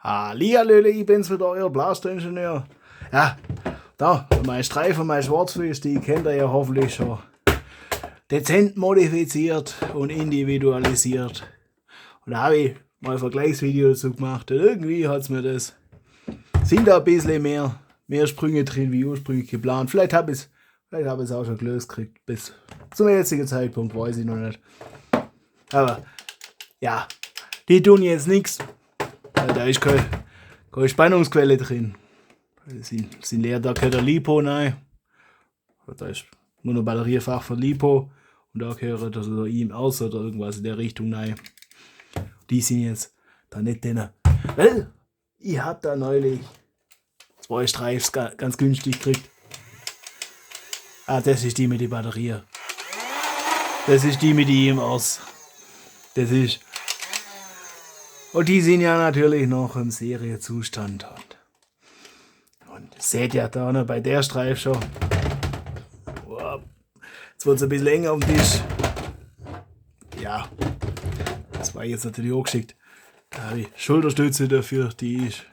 Hallihallöle, ich bin's wieder, euer Blasteringenieur. Ja, da, mein Streifen, mein Schwarzfuß, die kennt ihr ja hoffentlich schon. Dezent modifiziert und individualisiert. Und da habe ich mal ein Vergleichsvideo dazu gemacht. Und irgendwie hat's mir das. Sind da ein bisschen mehr Sprünge drin, wie ursprünglich geplant. Vielleicht habe ich es auch schon gelöst gekriegt. Bis zum jetzigen Zeitpunkt weiß ich noch nicht. Aber ja, die tun jetzt nichts. Da ist keine Spannungsquelle drin. Sie leer da gehört der Lipo rein. Da ist nur ein Batteriefach von Lipo. Und da gehört also IMRs oder irgendwas in der Richtung rein. Die sind jetzt da nicht drin. Weil ich habe da neulich 2 Streifs ganz günstig gekriegt. Das ist die mit der Batterie. Das ist die mit den IMRs. Das ist. Und die sind ja natürlich noch im Seriezustand. Und seht ja da noch bei der Streif schon. Jetzt wird es ein bisschen länger am Tisch. Ja, das war jetzt natürlich auch geschickt. Da habe ich Schulterstütze dafür, die ist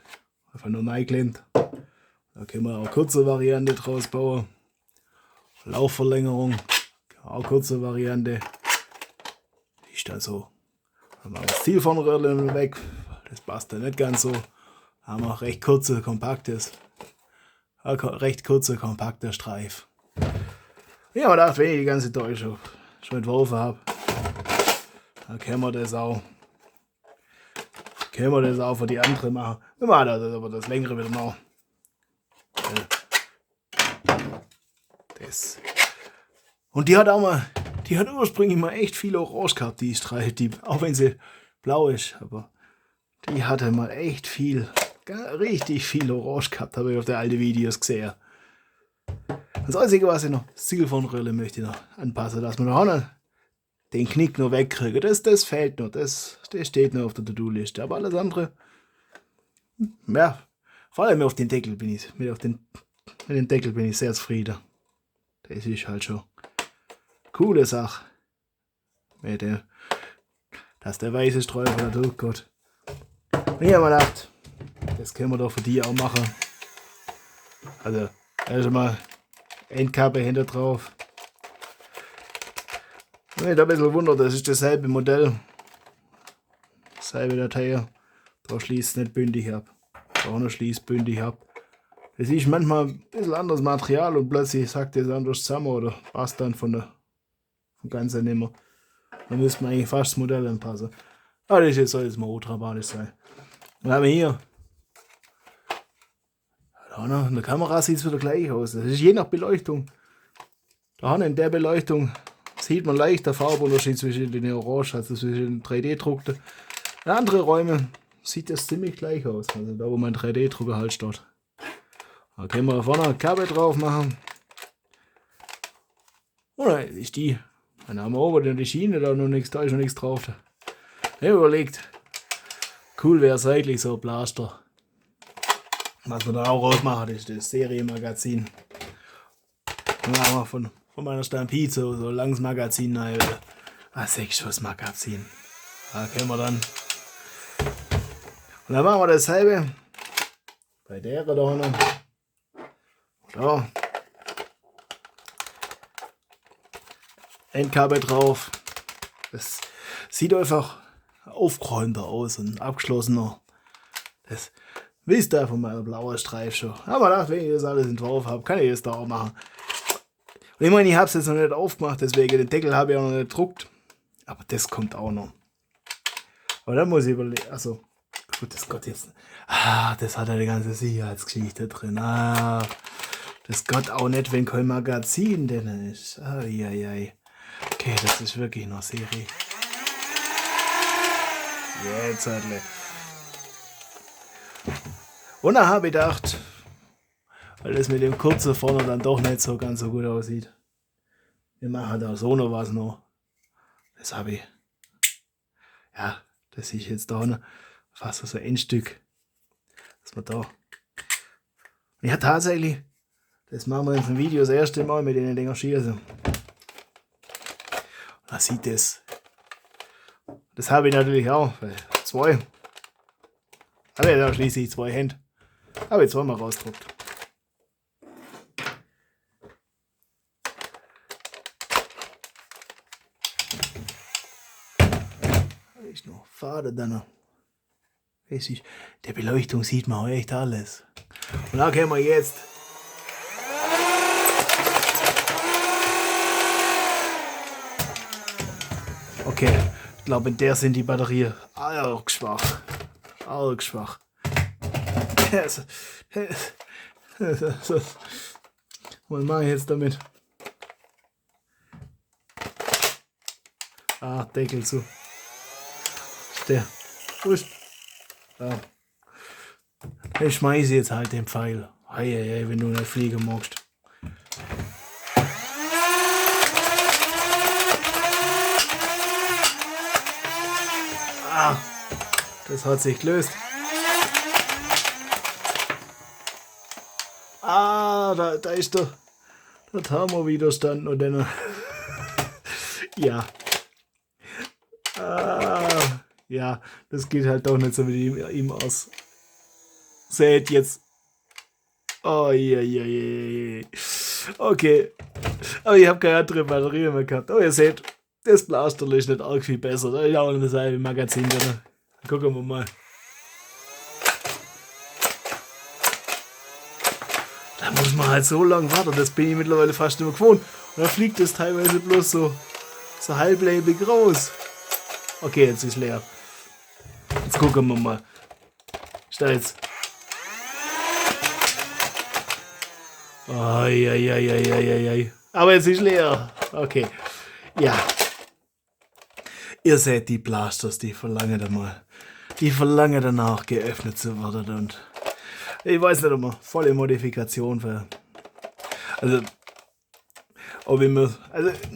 einfach nur reingeklemmt. Da können wir auch eine kurze Variante draus bauen. Laufverlängerung, auch kurze Variante. Die ist dann so. Dann machen wir das Zielfernröhrchen weg. Das passt dann nicht ganz so. Da haben wir auch recht kurzer kompakter Streif. Ja, aber gedacht, wenn ich die ganze Zeit schon entworfen habe, dann können wir das auch für die andere machen. Wir machen das aber das längere wieder noch. Das. Und die hat ursprünglich mal echt viel Orange gehabt, die Streif, auch wenn sie blau ist, aber die hatte mal echt richtig viel Orange gehabt, habe ich auf den alten Videos gesehen. Das Einzige, was ich noch, das Zielfernröhrchen möchte ich noch anpassen, dass wir noch den Knick noch wegkriegen. Das fehlt noch, das steht noch auf der To-Do-Liste. Aber alles andere, ja, vor allem auf den Deckel bin ich, mit dem Deckel bin ich sehr zufrieden. Das ist halt schon eine coole Sache. Dass der weiße Streifen da durchgeht. Und ich habe mir gedacht, das können wir doch für die auch machen. Also, erstmal Endkappe hinter drauf. Wenn mich da ein bisschen wundert, das ist dasselbe Modell. Dasselbe Datei. Da schließt es nicht bündig ab. Da noch schließt bündig ab. Das ist manchmal ein bisschen anderes Material und plötzlich sagt es anders zusammen oder passt dann vom Ganzen nicht mehr. Dann müsste man eigentlich fast das Modell anpassen. Aber das soll jetzt mal ultrabadisch sein. Dann haben wir hier. Da noch, in der Kamera sieht es wieder gleich aus. Das ist je nach Beleuchtung. Da in der Beleuchtung sieht man leicht der Farbunterschied zwischen den Orange, also zwischen den 3D-Druck. In anderen Räumen sieht das ziemlich gleich aus. Also da, wo mein 3D-Drucker halt steht. Da können wir vorne eine Kappe drauf machen. Oder ist die. Dann haben wir oben die Schiene, da ist noch nichts drauf. Ich habe überlegt, cool wäre seitlich so ein Blaster. Was wir da auch rausmachen, ist das Serienmagazin. Dann haben wir von meiner Stampede so langes Magazin rein. Ein 6-Schuss-Magazin. Da können wir dann. Und dann machen wir dasselbe. Bei der da noch. Da. Endkabel drauf. Das sieht einfach aufgeräumter aus und abgeschlossener. Das wisst ihr von meiner blauen Streif schon. Aber gedacht, wenn ich das alles entworfen habe, kann ich das da auch machen. Und ich meine, ich habe es jetzt noch nicht aufgemacht, deswegen den Deckel habe ich auch noch nicht gedruckt. Aber das kommt auch noch. Aber dann muss ich überlegen, also, gut, das geht jetzt. Das hat eine ganze Sicherheitsgeschichte drin. Das geht auch nicht, wenn kein Magazin drin ist. Eieiei. Okay, das ist wirklich noch Serie. Jetzt halt. Und dann habe ich gedacht, weil das mit dem kurzen vorne dann doch nicht so ganz so gut aussieht. Wir machen da so noch was noch. Das habe ich. Ja, das ist jetzt da noch fast so ein Endstück. Das war da. Ja, tatsächlich, das machen wir in dem Video das erste Mal mit den Dinger schießen. Da sieht das. Das habe ich natürlich auch. 2. Also da schließlich 2 Hände. Aber jetzt mal rausgedruckt. Ist noch Faden dann. Der Beleuchtung sieht man echt alles. Und da können wir jetzt okay, ich glaube in der sind die Batterien arg schwach. Arg schwach. Was mache ich jetzt damit? Ah, Deckel zu. Der. Wo ist? Ja. Ich schmeiße jetzt halt den Pfeil. Hey, wenn du nicht fliegen magst. Ah, das hat sich gelöst. Ah, da ist der Thermowiderstand und dann. Ja. Ja, das geht halt doch nicht so mit ihm aus. Seht jetzt. Oh, je. Okay. Aber ich habe keine andere Batterie mehr gehabt. Oh, ihr seht, das Blasterl ist nicht arg viel besser. Da ist auch eine selbe Magazin drin. Gucken wir mal. Da muss man halt so lange warten. Das bin ich mittlerweile fast nicht mehr gewohnt. Und da fliegt das teilweise bloß so halblebig raus. Okay, jetzt ist leer. Jetzt gucken wir mal. Ist da jetzt. Ai. Aber jetzt ist leer. Okay. Ja. Ihr seht die Blasters, die verlangen einmal. Die verlangen danach geöffnet zu werden und ich weiß nicht immer, volle Modifikation für. Also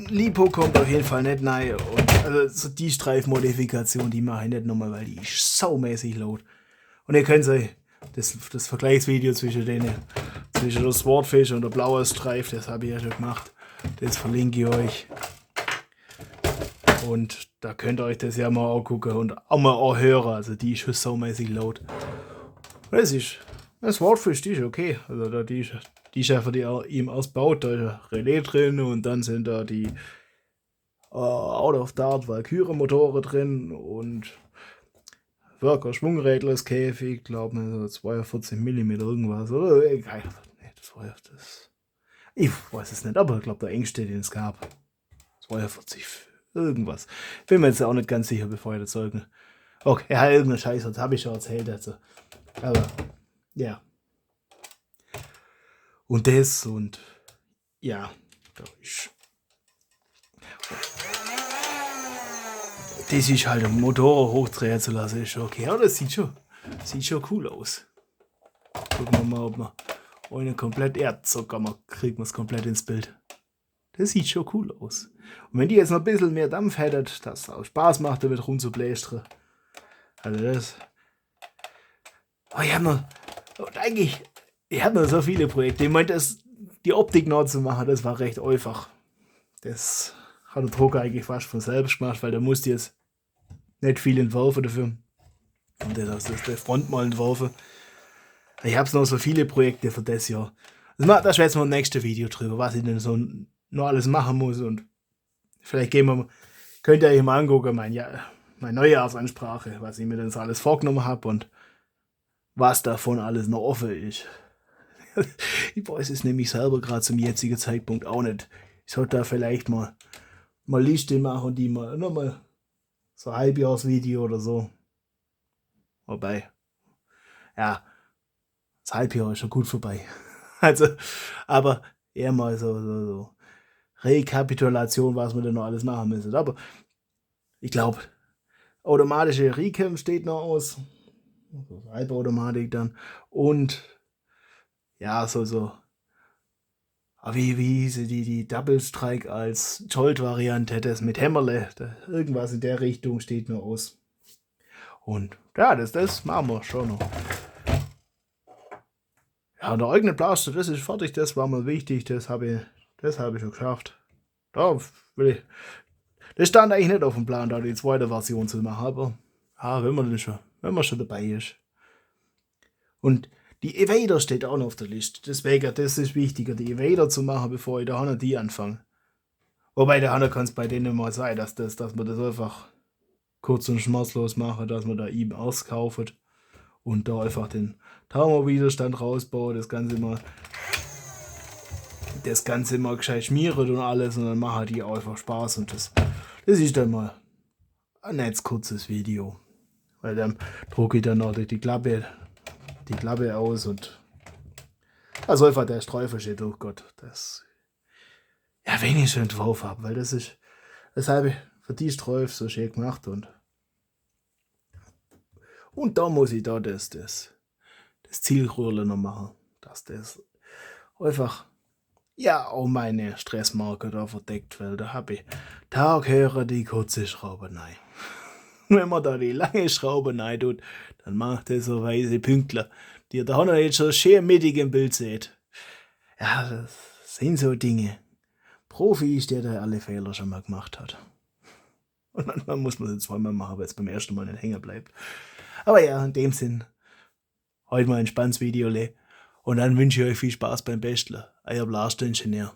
Lipo kommt auf jeden Fall nicht rein. Und also so die Streifmodifikation, die mache ich nicht nochmal, weil die ist saumäßig laut. Und ihr könnt euch das Vergleichsvideo zwischen der Swordfish und der blaue Streif, das habe ich ja schon gemacht. Das verlinke ich euch. Und da könnt ihr euch das ja mal angucken und auch mal anhören. Also die ist schon saumäßig laut. Das Swordfish, die ist okay. Also die ist ja für die ihm ausgebaut. Da ist ein Relais drin und dann sind da die Out-of-Dart Valkyrie-Motoren drin und Worker Schwungrädlerskäfig, glaube ich, so 42 mm irgendwas. Oder ich weiß es nicht, aber ich glaube der engste, den es gab. 42 irgendwas. Bin mir jetzt auch nicht ganz sicher, bevor ich das sage. Okay, ja, irgendeine Scheiße, das habe ich schon erzählt. Also. Aber, ja. Und das und ja, das ist halt ein Motor hochdrehen zu lassen, ist okay. Ja, das sieht schon cool aus. Gucken wir mal, ob man ohne komplett kriegt man es komplett ins Bild. Das sieht schon cool aus. Und wenn die jetzt noch ein bisschen mehr Dampf hätten, dass es auch Spaß macht, damit rumzublästern. Also das. Oh, ich habe noch so viele Projekte. Ich meine, die Optik noch zu machen, das war recht einfach. Das hat der Drucker eigentlich fast von selbst gemacht, weil der musste jetzt nicht viel entwerfen dafür. Und das Front mal entworfen. Ich habe noch so viele Projekte für das Jahr. Da schwätzen wir im nächsten Video drüber, was ich denn so noch alles machen muss. Und vielleicht könnt ihr euch mal angucken, meine Neujahrsansprache, was ich mir denn so alles vorgenommen habe und was davon alles noch offen ist. Ich weiß es nämlich selber gerade zum jetzigen Zeitpunkt auch nicht. Ich sollte da vielleicht mal Liste machen und die mal nochmal so ein Halbjahresvideo oder so. Wobei, ja, das Halbjahr ist schon gut vorbei. Also, aber eher mal so Rekapitulation, was wir denn noch alles machen müssen. Aber ich glaube, automatische Recam steht noch aus. Halbautomatik dann. Und ja, wie hieße die Double Strike als Jolt-Variante, das mit Hämmerle. Irgendwas in der Richtung steht noch aus. Und ja, das machen wir schon noch. Ja, der eigene Blaster, das ist fertig, das war mal wichtig, das habe ich schon geschafft. Das stand eigentlich nicht auf dem Plan, da die zweite Version zu machen, aber wenn man schon dabei ist. Und die Evader steht auch noch auf der Liste. Deswegen, das ist wichtiger, die Evader zu machen, bevor ich da Hanna die anfange. Wobei der Hanna kann es bei denen mal sein, dass man das einfach kurz und schmerzlos machen, dass man da ihm auskauft und da einfach den Thermowiderstand rausbaut, das Ganze mal gescheit schmiert und alles und dann machen die auch einfach Spaß und das ist dann mal ein nettes kurzes Video. Weil dann drucke ich dann noch die Klappe aus und also einfach der Streifen steht, oh Gott, das ja, wenn ich schon drauf habe, weil das habe ich für die Streifen so schön gemacht und da muss ich da das Zielröhrle noch machen, dass das einfach ja auch meine Stressmarke da verdeckt, weil da habe ich Taghörer die kurze Schraube rein. Wenn man da die lange Schraube rein tut, dann macht er so weiße Pünktler, die ihr da noch jetzt schon schön mittig im Bild seht. Ja, das sind so Dinge. Profi ist der alle Fehler schon mal gemacht hat. Und manchmal muss man es zweimal machen, weil es beim ersten Mal nicht hängen bleibt. Aber ja, in dem Sinn, heute mal ein spannendes Video. Und dann wünsche ich euch viel Spaß beim Basteln. Euer Blaster Ingenieur.